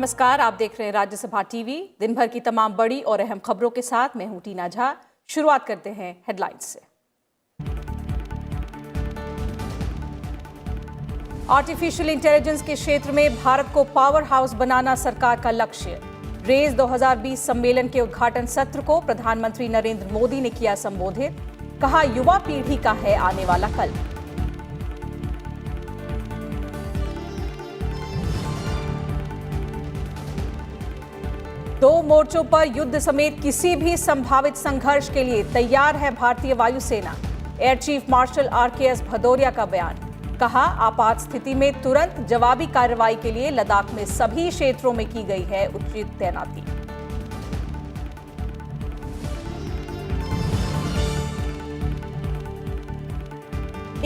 नमस्कार, आप देख रहे हैं राज्यसभा टीवी। दिन भर की तमाम बड़ी और अहम खबरों के साथ मैं हूं टीना झा। शुरुआत करते हैं हेडलाइंस से। आर्टिफिशियल इंटेलिजेंस के क्षेत्र में भारत को पावर हाउस बनाना सरकार का लक्ष्य। रेज 2020 सम्मेलन के उद्घाटन सत्र को प्रधानमंत्री नरेंद्र मोदी ने किया संबोधित। कहा, युवा पीढ़ी का है आने वाला कल। दो मोर्चों पर युद्ध समेत किसी भी संभावित संघर्ष के लिए तैयार है भारतीय वायुसेना। Air chief marshal RKS Bhadauria का बयान। कहा, आपात स्थिति में तुरंत जवाबी कार्रवाई के लिए लद्दाख में सभी क्षेत्रों में की गई है उचित तैनाती।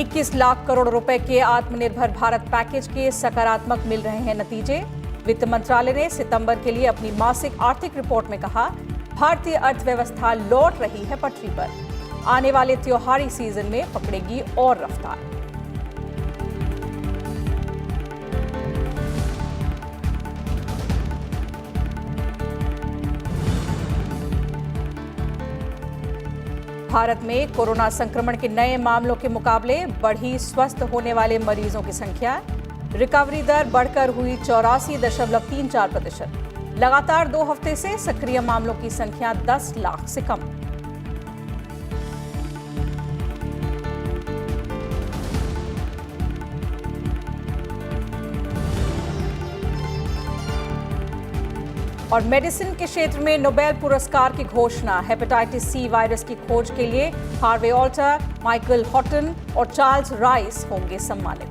$21 लाख करोड़ रुपए के आत्मनिर्भर भारत पैकेज के सकारात्मक मिल रहे हैं नतीजे। वित्त मंत्रालय ने सितंबर के लिए अपनी मासिक आर्थिक रिपोर्ट में कहा, भारतीय अर्थव्यवस्था लौट रही है पटरी पर। आने वाले त्योहारी सीजन में पकड़ेगी और रफ्तार। भारत में कोरोना संक्रमण के नए मामलों के मुकाबले बढ़ी स्वस्थ होने वाले मरीजों की संख्या। रिकवरी दर बढ़कर हुई 84.34%। लगातार 2 हफ्ते से सक्रिय मामलों की संख्या 10 लाख से कम। और मेडिसिन के क्षेत्र में नोबेल पुरस्कार की घोषणा। हेपेटाइटिस C वायरस की खोज के लिए हार्वे ऑल्टर, माइकल हॉटन और चार्ल्स राइस होंगे सम्मानित।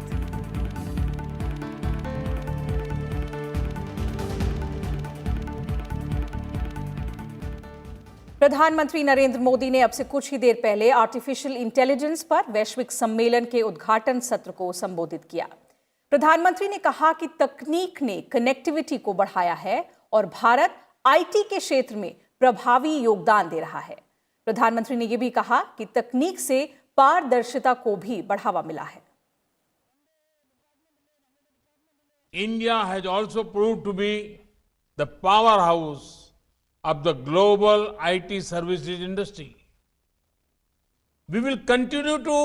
प्रधानमंत्री नरेंद्र मोदी ने अब से कुछ ही देर पहले आर्टिफिशियल इंटेलिजेंस पर वैश्विक सम्मेलन के उद्घाटन सत्र को संबोधित किया। प्रधानमंत्री ने कहा कि तकनीक ने कनेक्टिविटी को बढ़ाया है और भारत IT के क्षेत्र में प्रभावी योगदान दे रहा है। प्रधानमंत्री ने यह भी कहा कि तकनीक से पारदर्शिता को भी बढ़ावा मिला है। India has also proved to be the powerhouse of the global IT services industry. We will continue to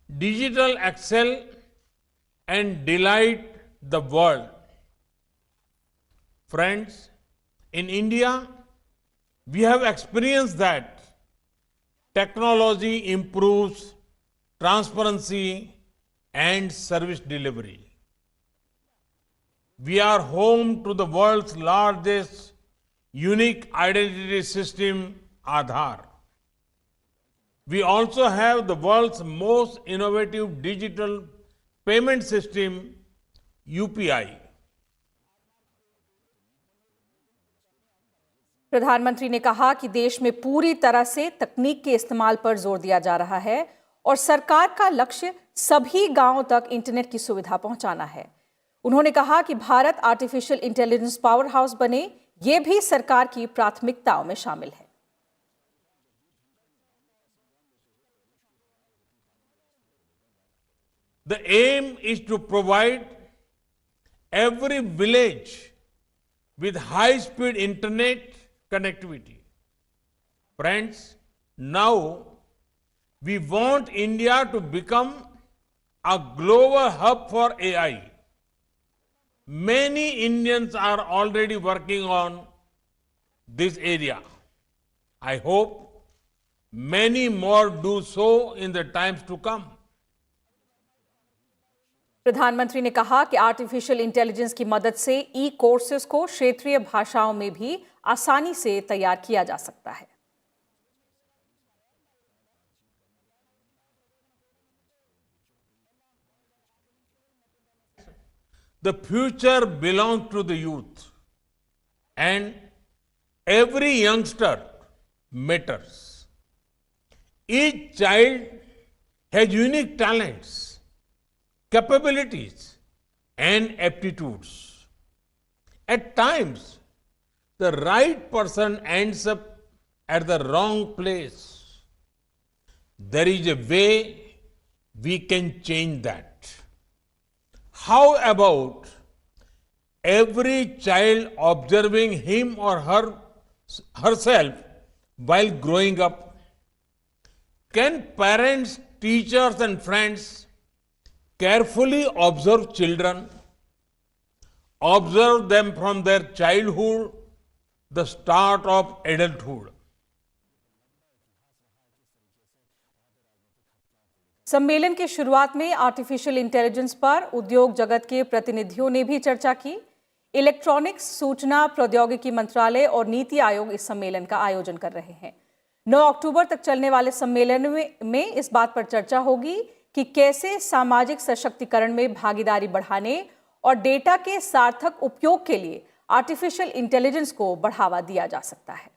digital excel and delight the world. Friends, in India, we have experienced that technology improves transparency and service delivery. We are home to the world's largest unique identity system, Aadhaar. We also have the world's most innovative digital payment system, UPI. प्रधानमंत्री ने कहा कि देश में पूरी तरह से तकनीक के इस्तेमाल पर जोर दिया जा रहा है और सरकार का लक्ष्य सभी गांवों तक इंटरनेट की सुविधा पहुंचाना है। उन्होंने कहा कि Bharat artificial intelligence power house बने, ये भी सरकार की प्राथमिकताओं में शामिल है। The aim is to provide every village with high-speed internet connectivity. Friends, now we want India to become a global hub for AI. Many Indians are already working on this area. I hope many more do so in the times to come. प्रधानमंत्री ने कहा कि artificial intelligence की मदद से courses को क्षेत्रीय भाषाओं में भी आसानी से तैयार किया जा सकता है। The future belongs to the youth, and every youngster matters. Each child has unique talents, capabilities, and aptitudes. At times, the right person ends up at the wrong place. There is a way we can change that. How about every child observing him or herself while growing up? Can parents, teachers and friends carefully observe children, observe them from their childhood, the start of adulthood? सम्मेलन की शुरुआत में artificial intelligence पर उद्योग जगत के प्रतिनिधियों ने भी चर्चा की। इलेक्ट्रॉनिक्स, सूचना प्रौद्योगिकी मंत्रालय और नीति आयोग इस सम्मेलन का आयोजन कर रहे हैं। 9 अक्टूबर तक चलने वाले सम्मेलन में इस बात पर चर्चा होगी कि कैसे सामाजिक सशक्तिकरण में भागीदारी बढ़ाने और डेटा के सार्थक उपयोग के लिए आर्टिफिशियल इंटेलिजेंस को बढ़ावा दिया जा सकता है।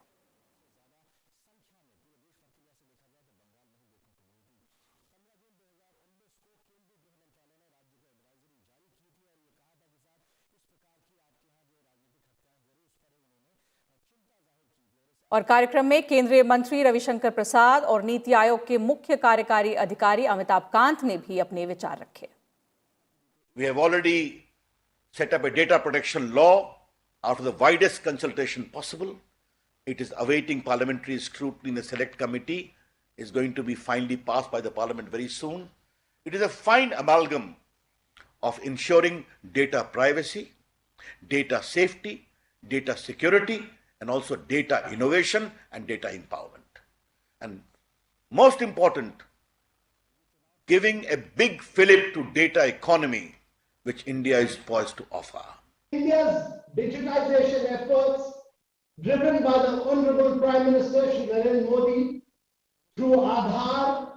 और कार्यक्रम में केंद्रीय मंत्री रविशंकर प्रसाद और नीति आयोग के मुख्य कार्यकारी अधिकारी अमिताभ कांत ने भी अपने विचार रखे। We have already set up a data protection law after the widest consultation possible. It is awaiting parliamentary scrutiny in the select committee. Is going to be finally passed by the parliament very soon. It is a fine amalgam of ensuring data privacy, data safety, data security, and also data innovation and data empowerment. And most important, giving a big fillip to data economy, which India is poised to offer. India's digitization efforts, driven by the Honorable Prime Minister Shri Narendra Modi, through Aadhaar,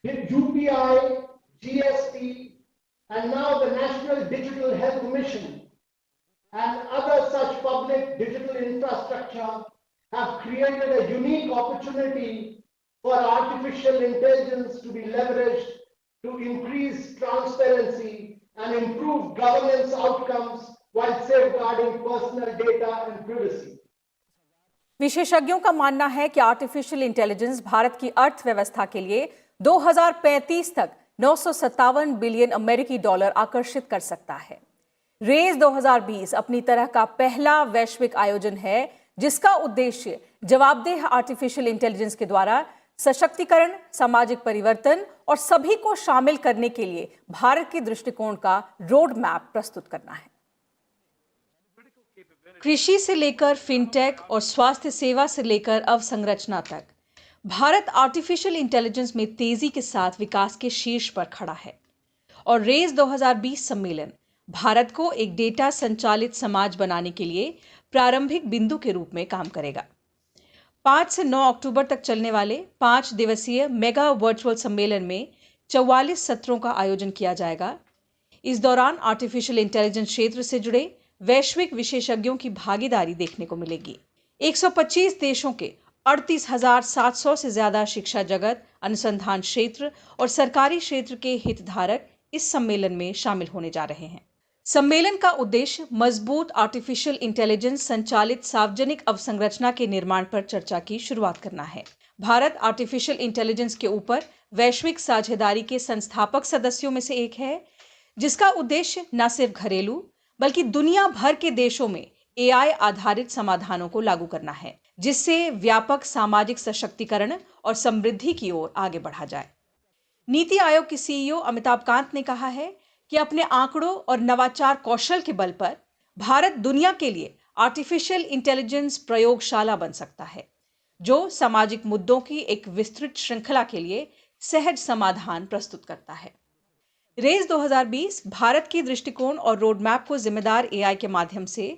UPI, GST, and now the National Digital Health Mission, and other such public digital infrastructure have created a unique opportunity for artificial intelligence to be leveraged to increase transparency and improve governance outcomes while safeguarding personal data and privacy. विशेषज्ञों का मानना है कि artificial intelligence Bharat की अर्थव्यवस्था के लिए 2035 तक 957 बिलियन अमेरिकी डॉलर आकर्षित कर सकता है। रेज 2020 अपनी तरह का पहला वैश्विक आयोजन है जिसका उद्देश्य जवाबदेह आर्टिफिशियल इंटेलिजेंस के द्वारा सशक्तिकरण, सामाजिक परिवर्तन और सभी को शामिल करने के लिए भारत के दृष्टिकोण का रोड मैप प्रस्तुत करना है। कृषि से लेकर फिनटेक और स्वास्थ्य सेवा से लेकर अवसंरचना तक भारत आर्टिफिशियल इंटेलिजेंस में तेजी के साथ विकास के शीर्ष पर खड़ा है और रेज 2020 सम्मेलन भारत को एक डेटा संचालित समाज बनाने के लिए प्रारंभिक बिंदु के रूप में काम करेगा। 5 से 9 अक्टूबर तक चलने वाले 5 दिवसीय मेगा वर्चुअल सम्मेलन में 44 सत्रों का आयोजन किया जाएगा। इस दौरान आर्टिफिशियल इंटेलिजेंस क्षेत्र से जुड़े वैश्विक विशेषज्ञों की भागीदारी देखने को मिलेगी। 125 देशों के 38,700 से ज्यादा शिक्षा जगत, अनुसंधान क्षेत्र और सरकारी क्षेत्र के हितधारक इस सम्मेलन में शामिल होने जा रहे हैं। सम्मेलन का उद्देश्य मजबूत आर्टिफिशियल इंटेलिजेंस संचालित सार्वजनिक अवसंरचना के निर्माण पर चर्चा की शुरुआत करना है। भारत आर्टिफिशियल इंटेलिजेंस के ऊपर वैश्विक साझेदारी के संस्थापक सदस्यों में से एक है, जिसका उद्देश्य न सिर्फ घरेलू बल्कि दुनिया भर के देशों में एआई आधारित समाधानों को लागू करना है, जिससे व्यापक सामाजिक सशक्तिकरण और समृद्धि की ओर आगे बढ़ा जाए। नीति आयोग के सीईओ अमिताभ कांत ने कहा है कि अपने आंकड़ों और नवाचार कौशल के बल पर भारत दुनिया के लिए आर्टिफिशियल इंटेलिजेंस प्रयोगशाला बन सकता है, जो सामाजिक मुद्दों की एक विस्तृत श्रृंखला के लिए सहज समाधान प्रस्तुत करता है। रेज 2020 भारत के दृष्टिकोण और रोडमैप को जिम्मेदार एआई के माध्यम से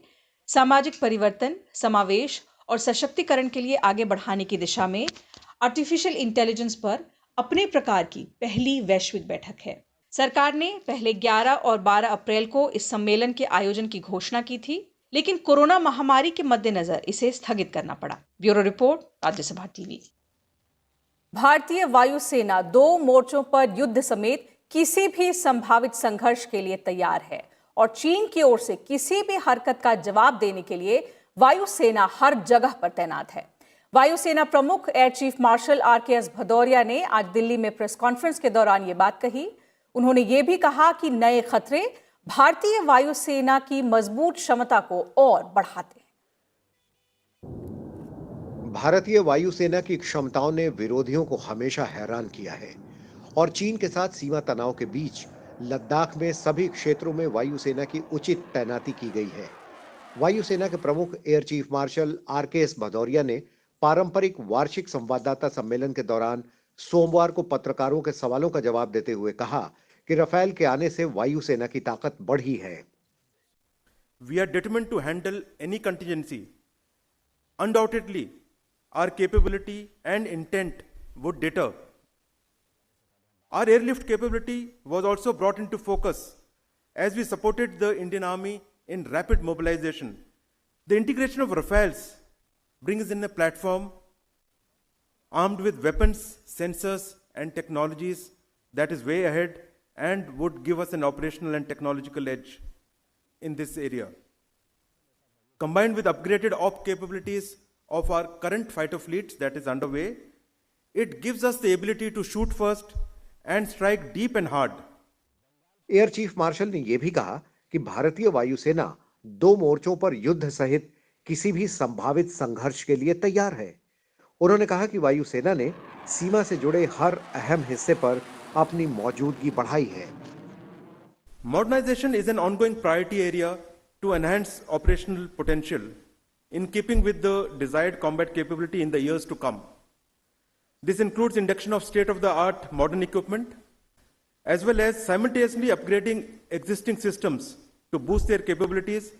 सामाजिक परिवर्तन, समावेश और सशक्तिकरण के लिए आगे बढ़ाने की दिशा में आर्टिफिशियल इंटेलिजेंस पर अपने प्रकार की पहली वैश्विक बैठक है। सरकार ने पहले 11 और 12 अप्रैल को इस सम्मेलन के आयोजन की घोषणा की थी, लेकिन कोरोना महामारी के मद्देनजर इसे स्थगित करना पड़ा। Bureau report, Rajya Sabha TV. भारतीय वायुसेना 2 मोर्चों पर युद्ध समेत किसी भी संभावित संघर्ष के लिए तैयार है और चीन की ओर से किसी भी हरकत का जवाब देने के लिए वायुसेना हर जगह पर तैनात है। वायुसेना प्रमुख air chief marshal RKS Bhadauria ने आज दिल्ली में प्रेस कॉन्फ्रेंस के दौरान ये बात कही। उन्होंने ये भी कहा कि नए खतरे भारतीय वायुसेना की मजबूत क्षमता को और बढ़ाते हैं। भारतीय वायुसेना की क्षमताओं ने विरोधियों को हमेशा हैरान किया है और चीन के साथ सीमा तनाव के बीच लद्दाख में सभी क्षेत्रों में वायुसेना की उचित तैनाती की गई है। वायुसेना के प्रमुख air chief marshal RKS Bhadauria ने पारंपरिक वार्षिक संवाददाता सम्मेलन के दौरान सोमवार को पत्रकारों के सवालों का जवाब देते हुए कहा कि राफेल के आने से वायुसेना की ताकत बढ़ी है। We are determined to handle any contingency. Undoubtedly, our capability and intent would deter. Our airlift capability was also brought into focus as we supported the Indian Army in rapid mobilization. The integration of Rafales brings in a platform armed with weapons, sensors, and technologies that is way ahead and would give us an operational and technological edge in this area. Combined with upgraded op capabilities of our current fighter fleets that is underway, it gives us the ability to shoot first and strike deep and hard. Air chief marshal ने यह भी कहा कि भारतीय वायुसेना 2 मोर्चों पर युद्ध सहित किसी भी संभावित संघर्ष के लिए तैयार है। उन्होंने कहा कि वायुसेना ने सीमा से जुड़े हर अहम हिस्से पर अपनी मौजूदगी बढ़ाई है। Modernization is an ongoing priority area to enhance operational potential in keeping with the desired combat capability in the years to come. This includes induction of state-of-the-art modern equipment, as well as simultaneously upgrading existing systems to boost their capabilities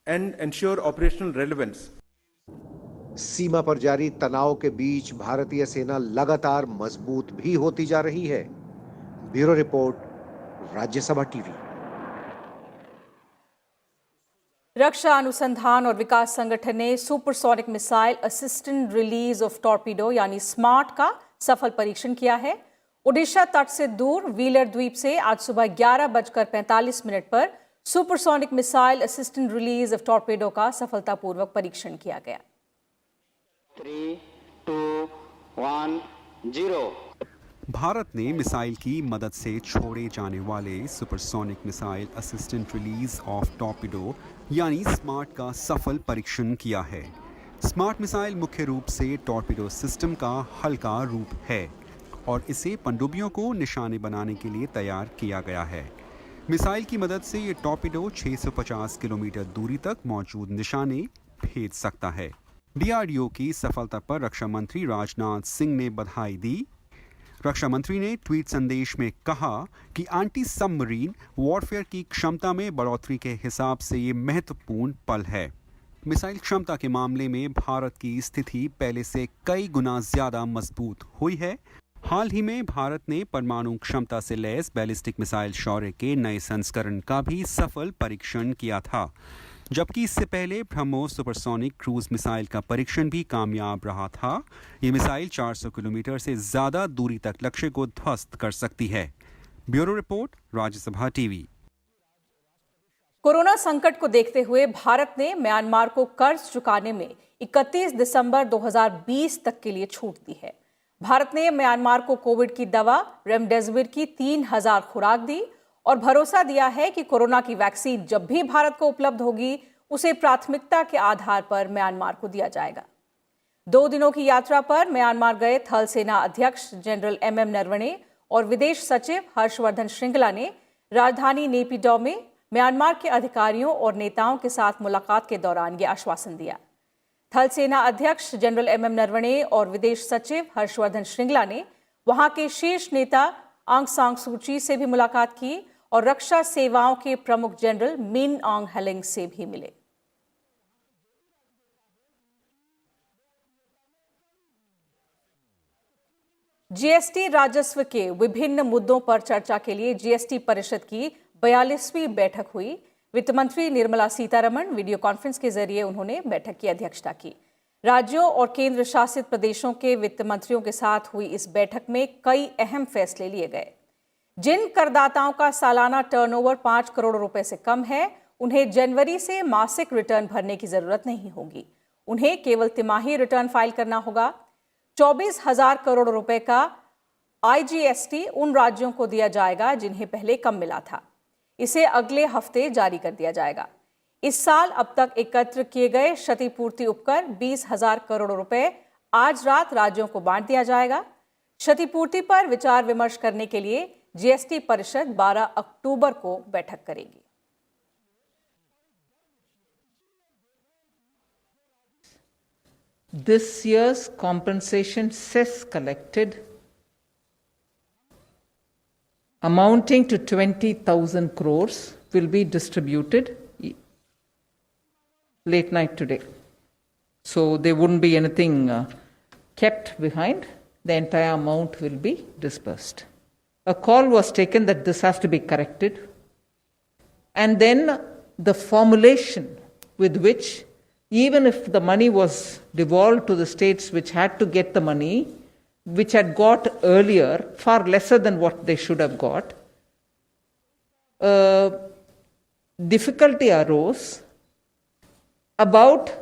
and ensure operational relevance. सीमा पर जारी तनाव के बीच भारतीय सेना लगातार मजबूत भी होती जा रही है। Bureau report, Rajya Sabha TV. रक्षा अनुसंधान और विकास संगठन ने supersonic missile assistant release of torpedo यानी स्मार्ट का सफल परीक्षण किया है। ओडिशा तट से दूर व्हीलर द्वीप से आज सुबह 11:45 पर supersonic missile assistant release of torpedo का सफलतापूर्वक परीक्षण किया गया। 3, 2, 1, 0। भारत ने मिसाइल की मदद से छोड़े जाने वाले supersonic missile assistant release of torpedo यानी स्मार्ट का सफल परीक्षण किया है। स्मार्ट मिसाइल मुख्य रूप से टॉर्पीडो सिस्टम का हल्का रूप है और इसे पनडुब्बियों को निशाने बनाने के लिए तैयार किया गया है। मिसाइल की मदद से ये टॉर्पीडो 650 किलोमीटर दूरी तक मौजूद निशाने भेज सकता है। डीआरडीओ की सफलता पर रक्षा मंत्री राजनाथ सिंह ने बधाई दी। रक्षा मंत्री ने ट्वीट संदेश में कहा कि एंटी सबमरीन वॉरफेयर की क्षमता में बढ़ोतरी के हिसाब से ये महत्वपूर्ण पल है। मिसाइल क्षमता के मामले में भारत की स्थिति पहले से कई गुना ज्यादा मजबूत हुई है। हाल ही में भारत ने परमाणु क्षमता से लैस बैलिस्टिक मिसाइल शौर्य के नए संस्करण का भी सफल परीक्षण किया था, जबकि इससे पहले ब्रह्मोस सुपरसोनिक क्रूज मिसाइल का परीक्षण भी कामयाब रहा था। ये मिसाइल 400 किलोमीटर से ज्यादा दूरी तक लक्ष्य को ध्वस्त कर सकती है। Bureau report, Rajya Sabha TV. Corona संकट को देखते हुए भारत ने म्यांमार को कर्ज चुकाने में 31 दिसंबर 2020 तक के लिए छूट दी है। भारत ने म्यांमार को कोविड की दवा रेमडेसिविर की 3000 खुराक दी और भरोसा दिया है कि कोरोना की वैक्सीन जब भी भारत को उपलब्ध होगी उसे प्राथमिकता के आधार पर म्यांमार को दिया जाएगा। 2 दिनों की यात्रा पर म्यांमार गए थल सेना अध्यक्ष जनरल एमएम नरवणे और विदेश सचिव हर्षवर्धन श्रृंगला ने राजधानी नेपिडॉ में म्यांमार के अधिकारियों और नेताओं के साथ मुलाकात के दौरान ये आश्वासन दिया। थल सेना अध्यक्ष जनरल एमएम नरवणे और विदेश सचिव हर्षवर्धन श्रृंगला ने वहां के शीर्ष नेता आंग सान सू की से भी मुलाकात की और रक्षा सेवाओं के प्रमुख जनरल मिन ऑन्ग हेलिंग से भी मिले। जीएसटी राजस्व के विभिन्न मुद्दों पर चर्चा के लिए जीएसटी परिषद की 42वीं बैठक हुई। वित्त मंत्री निर्मला सीतारमण वीडियो कॉन्फ्रेंस के जरिए उन्होंने बैठक की अध्यक्षता की। राज्यों और केंद्र शासित प्रदेशों के वित्त मंत्रियों के साथ हुई इस बैठक में कई अहम फैसले लिए गए। जिन करदाताओं का सालाना टर्नओवर 5 करोड़ रुपए से कम है, उन्हें जनवरी से मासिक रिटर्न भरने की जरूरत नहीं होगी। उन्हें केवल तिमाही रिटर्न फाइल करना होगा। 24,000 करोड़ रुपए का आईजीएसटी उन राज्यों को दिया जाएगा जिन्हें पहले कम मिला था। इसे अगले हफ्ते जारी कर दिया जाएगा। इस साल अब तक एकत्र किए गए क्षतिपूर्ति उपकर 20,000 करोड़ रुपए आज रात राज्यों को बांट दिया जाएगा। क्षतिपूर्ति पर विचार विमर्श करने के लिए जीएसटी परिषद 12 अक्टूबर को बैठक करेगी। This year's compensation cess collected amounting to 20,000 crores will be distributed late night today. So there wouldn't be anything kept behind. The entire amount will be dispersed. A call was taken that this has to be corrected. And then the formulation with which, even if the money was devolved to the states which had to get the money, which had got earlier, far lesser than what they should have got, difficulty arose about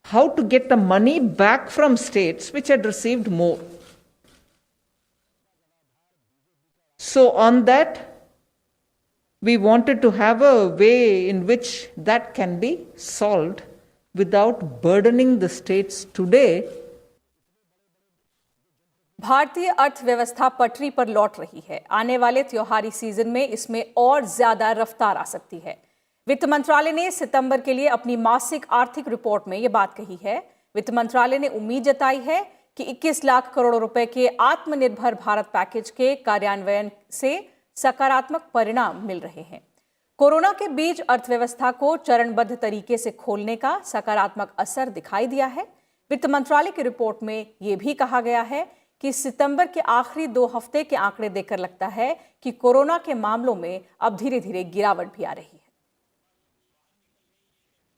how to get the money back from states which had received more. So on that, we wanted to have a way in which that can be solved without burdening the states today. भारतीय अर्थव्यवस्था पटरी पर लौट रही है। आने वाले त्योहारी सीजन में इसमें और ज्यादा रफ्तार आ सकती है। वित्त मंत्रालय ने सितंबर के लिए अपनी मासिक आर्थिक रिपोर्ट में यह बात कही है। वित्त मंत्रालय ने उम्मीद जताई है कि 21 लाख करोड़ रुपए के आत्मनिर्भर भारत पैकेज के कार्यान्वयन से सकारात्मक परिणाम मिल रहे हैं। कोरोना के बीच अर्थव्यवस्था को चरणबद्ध तरीके से खोलने का सकारात्मक असर दिखाई दिया है। वित्त मंत्रालय की रिपोर्ट में यह भी कहा गया है कि सितंबर के आखिरी 2 हफ्ते के आंकड़े देखकर लगता है कि कोरोना के मामलों में अब धीरे धीरे गिरावट भी आ रही है।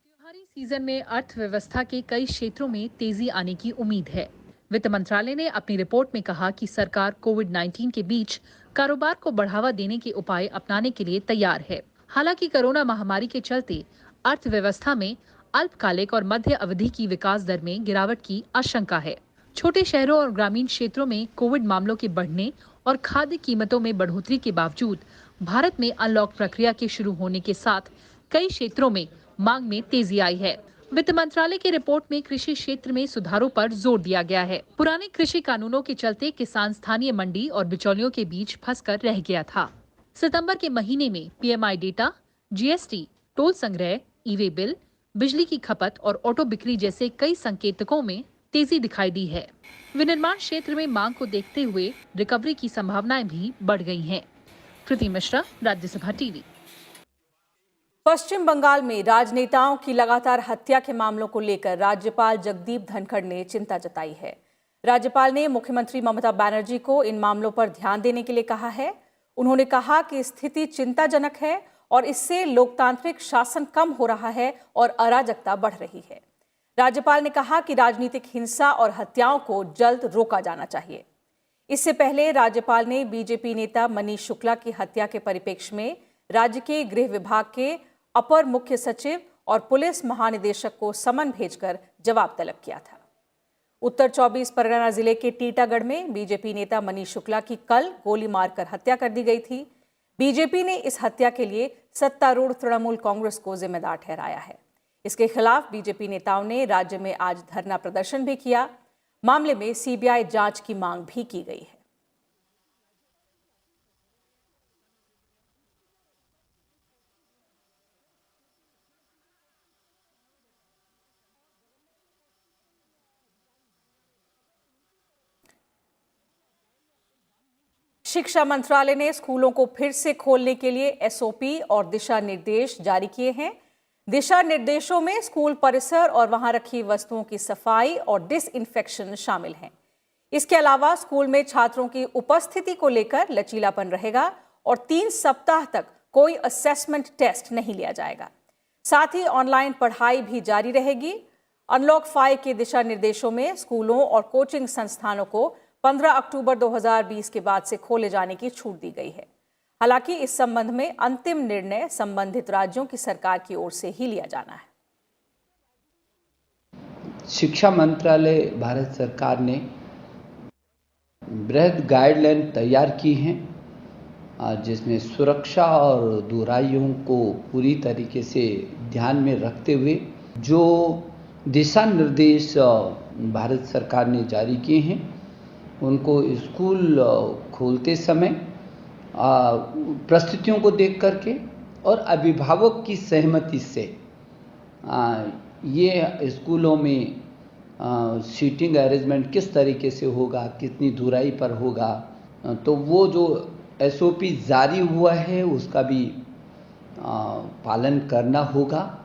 त्योहारी सीजन में अर्थव्यवस्था के कई क्षेत्रों में तेजी आने की उम्मीद है। वित्त मंत्रालय ने अपनी रिपोर्ट में कहा कि सरकार कोविड-19 के बीच कारोबार को बढ़ावा देने के उपाय अपनाने के लिए तैयार है। हालांकि कोरोना महामारी के चलते अर्थव्यवस्था में अल्पकालिक और मध्य अवधि की विकास दर में गिरावट की आशंका है। छोटे शहरों और ग्रामीण क्षेत्रों में कोविड मामलों के बढ़ने और खाद्य कीमतों में बढ़ोतरी के बावजूद भारत में अनलॉक प्रक्रिया के शुरू होने के साथ कई क्षेत्रों में मांग में तेजी आई है। वित्त मंत्रालय की रिपोर्ट में कृषि क्षेत्र में सुधारों पर जोर दिया गया है। पुराने कृषि कानूनों के चलते किसान स्थानीय मंडी और बिचौलियों के बीच फंसकर रह गया था। सितंबर के महीने में पीएमआई डेटा, जीएसटी, टोल संग्रह, ई-वे बिल, बिजली की खपत और ऑटो बिक्री जैसे कई संकेतकों में तेजी दिखाई दी है। विनिर्माण क्षेत्र में मांग को देखते हुए रिकवरी की संभावनाएं भी बढ़ गई हैं। कृति मिश्रा, राज्यसभा टीवी। पश्चिम बंगाल में राजनेताओं की लगातार हत्या के मामलों को लेकर राज्यपाल जगदीप धनखड़ ने चिंता जताई है। राज्यपाल ने मुख्यमंत्री ममता बनर्जी को इन मामलों पर ध्यान देने के लिए कहा है। उन्होंने कहा कि स्थिति चिंताजनक है और इससे लोकतांत्रिक शासन कम हो रहा है और अराजकता बढ़ रही है। राज्यपाल ने कहा कि राजनीतिक हिंसा और हत्याओं को जल्द रोका जाना चाहिए। इससे पहले राज्यपाल ने बीजेपी नेता मनीष शुक्ला की हत्या के परिप्रेक्ष्य में राज्य के गृह विभाग के अपर मुख्य सचिव और पुलिस महानिदेशक को समन भेजकर जवाब तलब किया था। उत्तर 24 परगना जिले के टीटागढ़ में बीजेपी नेता मनीष शुक्ला की कल गोली मारकर हत्या कर दी गई थी। बीजेपी ने इस हत्या के लिए सत्तारूढ़ तृणमूल कांग्रेस को जिम्मेदार ठहराया है। इसके खिलाफ बीजेपी नेताओं ने राज्य में आज धरना प्रदर्शन भी किया। मामले में सीबीआई जांच की मांग भी की गई है। शिक्षा मंत्रालय ने स्कूलों को फिर से खोलने के लिए एसओपी और दिशा निर्देश जारी किए हैं। दिशा निर्देशों में स्कूल परिसर और वहां रखी वस्तुओं की सफाई और डिसइंफेक्शन शामिल हैं। इसके अलावा स्कूल में छात्रों की उपस्थिति को लेकर लचीलापन रहेगा और 3 सप्ताह तक कोई असेसमेंट टेस्ट नहीं लिया जाएगा। साथ ही ऑनलाइन पढ़ाई भी जारी रहेगी। अनलॉक 5 के दिशा निर्देशों में स्कूलों और कोचिंग संस्थानों को 15 अक्टूबर 2020 के बाद से खोले जाने की छूट दी गई है। हालांकि इस संबंध में अंतिम निर्णय संबंधित राज्यों की सरकार की ओर से ही लिया जाना है। शिक्षा मंत्रालय भारत सरकार ने बृहद गाइडलाइन तैयार की हैं जिसमें सुरक्षा और दूरियों को पूरी तरीके से ध्यान में रखते हुए जो दिशा निर्देश भारत सरकार ने जारी किए हैं उनको स्कूल खोलते समय परिस्थितियों को देख करके और अभिभावक की सहमति से ये स्कूलों में सीटिंग अरेंजमेंट किस तरीके से होगा, कितनी दूरी पर होगा, तो वो जो SOP जारी हुआ है उसका भी पालन करना होगा।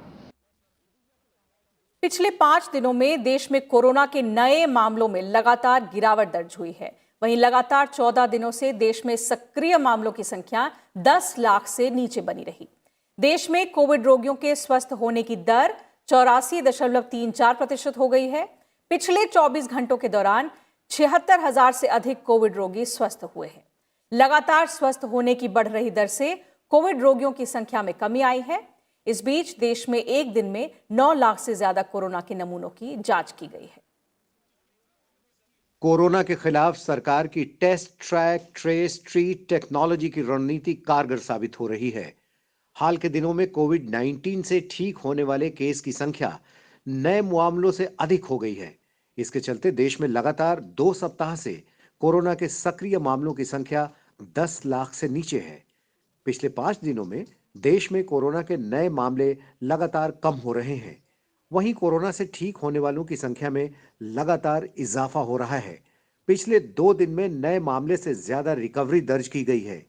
पिछले 5 दिनों में देश में कोरोना के नए मामलों में लगातार गिरावट दर्ज हुई है। वहीं लगातार 14 दिनों से देश में सक्रिय मामलों की संख्या 10 लाख से नीचे बनी रही। देश में कोविड रोगियों के स्वस्थ होने की दर 84.34% हो गई है। पिछले 24 घंटों के दौरान 76,000 से अधिक कोविड रोगी स्वस्थ हुए हैं। लगातार स्वस्थ होने की बढ़ रही दर से कोविड रोगियों की संख्या में कमी आई है। इस बीच देश में एक दिन में 9 लाख से ज्यादा कोरोना के नमूनों की जांच की गई है। कोरोना के खिलाफ सरकार की test, track, trace, treat technology की रणनीति कारगर साबित हो रही है। हाल के दिनों में कोविड-19 से ठीक होने वाले केस की संख्या नए मामलों से अधिक हो गई है। इसके चलते देश में लगातार 2 सप्ताह से कोरोना के सक्रिय मामलों की संख्या 10 लाख से नीचे है। पिछले 5 दिनों में देश में कोरोना के नए मामले लगातार कम हो रहे हैं। वहीं कोरोना से ठीक होने वालों की संख्या में लगातार इजाफा हो रहा है। पिछले 2 दिन में नए मामले से ज्यादा रिकवरी दर्ज की गई है।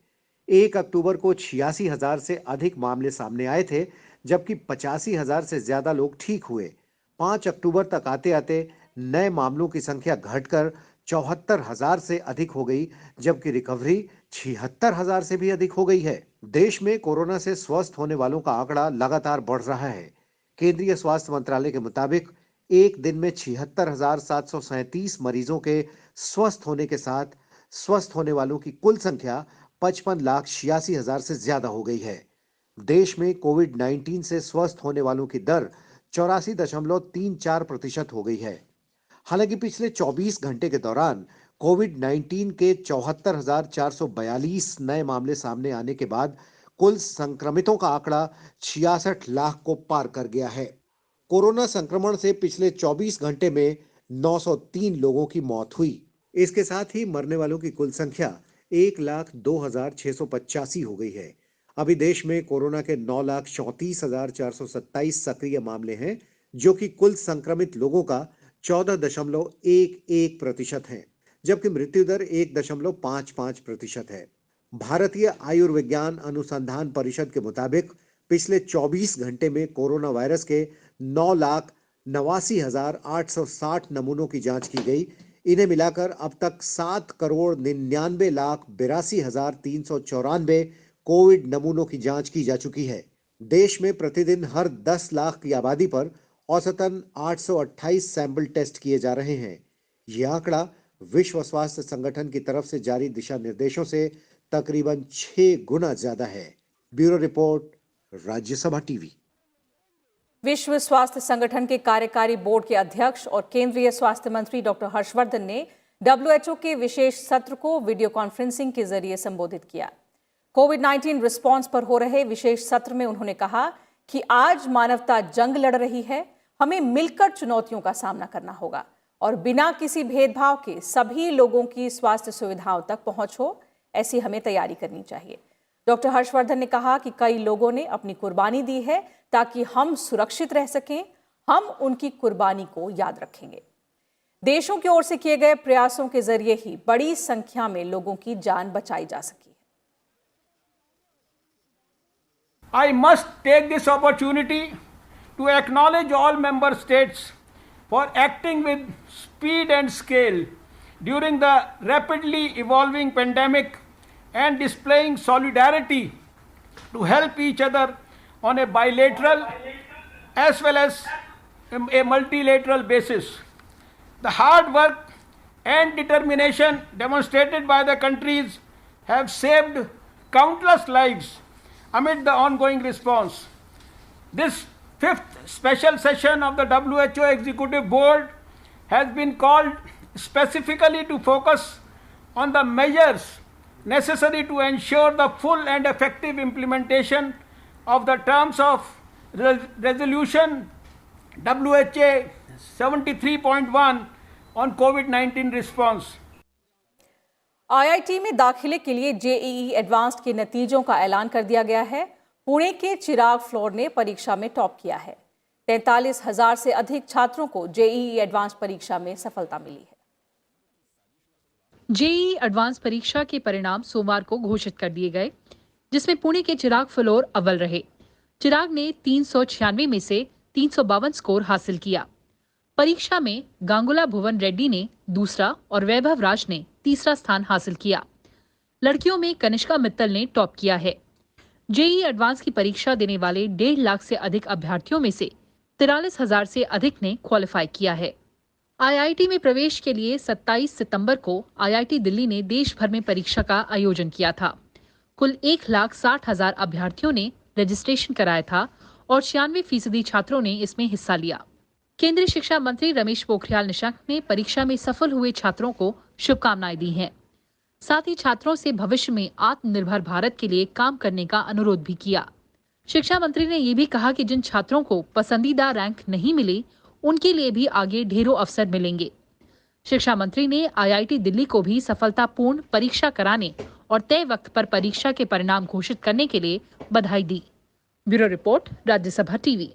1 अक्टूबर को 86,000 से अधिक मामले सामने आए थे, जबकि 85,000 से ज्यादा लोग ठीक हुए। 5 अक्टूबर तक आते आते नए मामलों की संख्या घटकर 74,000 से अधिक हो गई, जबकि रिकवरी 76,000 से भी अधिक हो गई है। देश में कोरोना से स्वस्थ होने वालों का आंकड़ा लगातार बढ़ रहा है। केंद्रीय स्वास्थ्य मंत्रालय के मुताबिक एक दिन में 76,737 मरीजों के स्वस्थ होने के साथ स्वस्थ होने वालों की कुल संख्या 55,86,000 से ज्यादा हो गई है। देश में कोविड-19 से स्वस्थ होने वालों की दर 84.34% हो गई है। हालांकि पिछले 24 घंटे के दौरान कोविड-19 के 74,442 नए मामले सामने आने के बाद कुल संक्रमितों का आंकड़ा 66 लाख को पार कर गया है। कोरोना संक्रमण से पिछले 24 घंटे में 903 लोगों की मौत हुई। इसके साथ ही मरने वालों की कुल संख्या 1,02,685 हो गई है। अभी देश में कोरोना के 9,34,427 सक्रिय मामले हैं, जो कि कुल संक्रमित लोगों का 14.11% है, जबकि मृत्यु दर 1.55% है। भारतीय आयुर्विज्ञान अनुसंधान परिषद के मुताबिक पिछले 24 घंटे में कोरोना वायरस के 9,89,860 नमूनों की जांच की गई। इन्हें मिलाकर अब तक 7,99,82,394 कोविड नमूनों की जांच की जा चुकी है। देश में प्रतिदिन हर 10 लाख की आबादी पर औसतन 828 सैंपल टेस्ट किए जा रहे हैं। यह आंकड़ा विश्व स्वास्थ्य संगठन की तरफ से जारी दिशा निर्देशों से तकरीबन 6 गुना ज्यादा है। Bureau report, Rajya Sabha TV. विश्व स्वास्थ्य संगठन के कार्यकारी बोर्ड के अध्यक्ष और केंद्रीय स्वास्थ्य मंत्री डॉक्टर हर्षवर्धन ने WHO के विशेष सत्र को वीडियो कॉन्फ्रेंसिंग के जरिए संबोधित किया। कोविड-19 रिस्पांस पर हो रहे विशेष सत्र में उन्होंने कहा कि आज मानवता जंग लड़ रही है। हमें मिलकर चुनौतियों का सामना करना होगा और बिना किसी भेदभाव के सभी लोगों की स्वास्थ्य सुविधाओं तक पहुंच हो, ऐसी हमें तैयारी करनी चाहिए। डॉक्टर हर्षवर्धन ने कहा कि कई लोगों ने अपनी कुर्बानी दी है ताकि हम सुरक्षित रह सकें। हम उनकी कुर्बानी को याद रखेंगे। देशों की ओर से किए गए प्रयासों के जरिए ही बड़ी संख्या में लोगों की जान बचाई जा सकी। I must take this opportunity to acknowledge all member states for acting with speed and scale during the rapidly evolving pandemic and displaying solidarity to help each other on a bilateral as well as a multilateral basis. The hard work and determination demonstrated by the countries have saved countless lives amid the ongoing response. This 5th special session of the WHO Executive Board has been called specifically to focus on the measures necessary to ensure the full and effective implementation of the terms of resolution WHA 73.1 on COVID-19 response. IIT में दाखिले के लिए JEE advanced के नतीजों का ऐलान कर दिया गया है। पुणे के चिराग फ्लोर ने परीक्षा में टॉप किया है। 43,000 से अधिक छात्रों को जेईई एडवांस परीक्षा में सफलता मिली है। जेईई एडवांस परीक्षा के परिणाम सोमवार को घोषित कर दिए गए, जिसमें पुणे के चिराग फ्लोर अव्वल रहे। चिराग ने 396 में से 352 स्कोर हासिल किया। परीक्षा में गांगुला भुवन रेड्डी ने दूसरा और वैभव राज ने तीसरा स्थान हासिल किया। लड़कियों में कनिष्का मित्तल ने टॉप किया है। जेईई एडवांस की परीक्षा देने वाले 1.5 लाख से अधिक अभ्यर्थियों में से 43,000 से अधिक ने क्वालिफाई किया है। आईआईटी में प्रवेश के लिए 27 सितंबर को आईआईटी दिल्ली ने देश भर में परीक्षा का आयोजन किया था। कुल 1,60,000 अभ्यर्थियों ने रजिस्ट्रेशन कराया था और 96% छात्रों ने इसमें हिस्सा लिया। केंद्रीय शिक्षा मंत्री रमेश पोखरियाल निशंक ने परीक्षा में सफल हुए छात्रों को शुभकामनाएं दी हैं। साथ ही छात्रों से भविष्य में आत्मनिर्भर भारत के लिए काम करने का अनुरोध भी किया। शिक्षा मंत्री ने ये भी कहा कि जिन छात्रों को पसंदीदा रैंक नहीं मिले, उनके लिए भी आगे ढेरों अवसर मिलेंगे। शिक्षा मंत्री ने आईआईटी दिल्ली को भी सफलतापूर्ण परीक्षा कराने और तय वक्त पर परीक्षा के परिणाम घोषित करने के लिए बधाई दी। Bureau report, Rajya Sabha TV.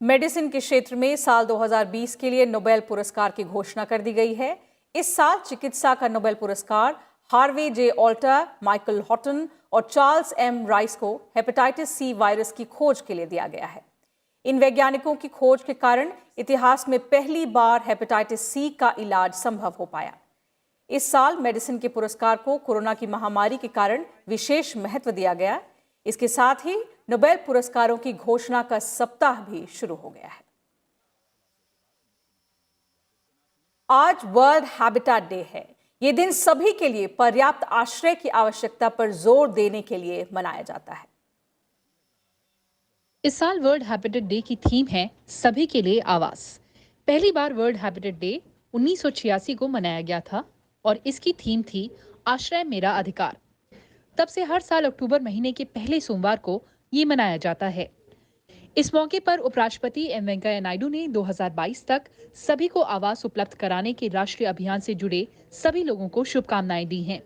Medicine के क्षेत्र में साल 2020 के लिए नोबेल पुरस्कार की घोषणा कर दी गई है। इस साल चिकित्सा का नोबेल पुरस्कार हार्वे जे ऑल्टर, माइकल हॉटन और चार्ल्स एम राइस को हेपेटाइटिस सी वायरस की खोज के लिए दिया गया है। इन वैज्ञानिकों की खोज के कारण इतिहास में पहली बार हेपेटाइटिस सी का इलाज संभव हो पाया। इस साल मेडिसिन के पुरस्कार को कोरोना की महामारी के कारण विशेष महत्व दिया गया। इसके साथ ही नोबेल पुरस्कारों की घोषणा का सप्ताह भी शुरू हो गया है। आज वर्ल्ड हैबिटेट डे है। ये दिन सभी के लिए पर्याप्त आश्रय की आवश्यकता पर जोर देने के लिए मनाया जाता है। इस साल वर्ल्ड हैबिटेट डे की थीम है सभी के लिए आवास। पहली बार वर्ल्ड हैबिटेट डे 1986 को मनाया गया था और इसकी थीम थी आश्रय मेरा अधिकार। तब से हर साल अक्टूबर महीने के पहले सोमवार को ये मनाया जाता है। इस मौके पर उपराष्ट्रपति एम वेंकैया नायडू ने 2022 तक सभी को आवास उपलब्ध कराने के राष्ट्रीय अभियान से जुड़े सभी लोगों को शुभकामनाएं दी हैं।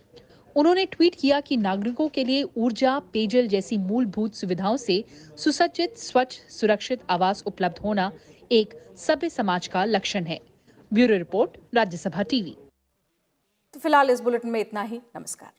उन्होंने ट्वीट किया कि नागरिकों के लिए ऊर्जा, पेयजल जैसी मूलभूत सुविधाओं से सुसज्जित, स्वच्छ, सुरक्षित आवास उपलब्ध होना एक सभ्य समाज का लक्षण है। Bureau report, Rajya Sabha TV. तो फिलहाल इस बुलेटिन में इतना ही। नमस्कार।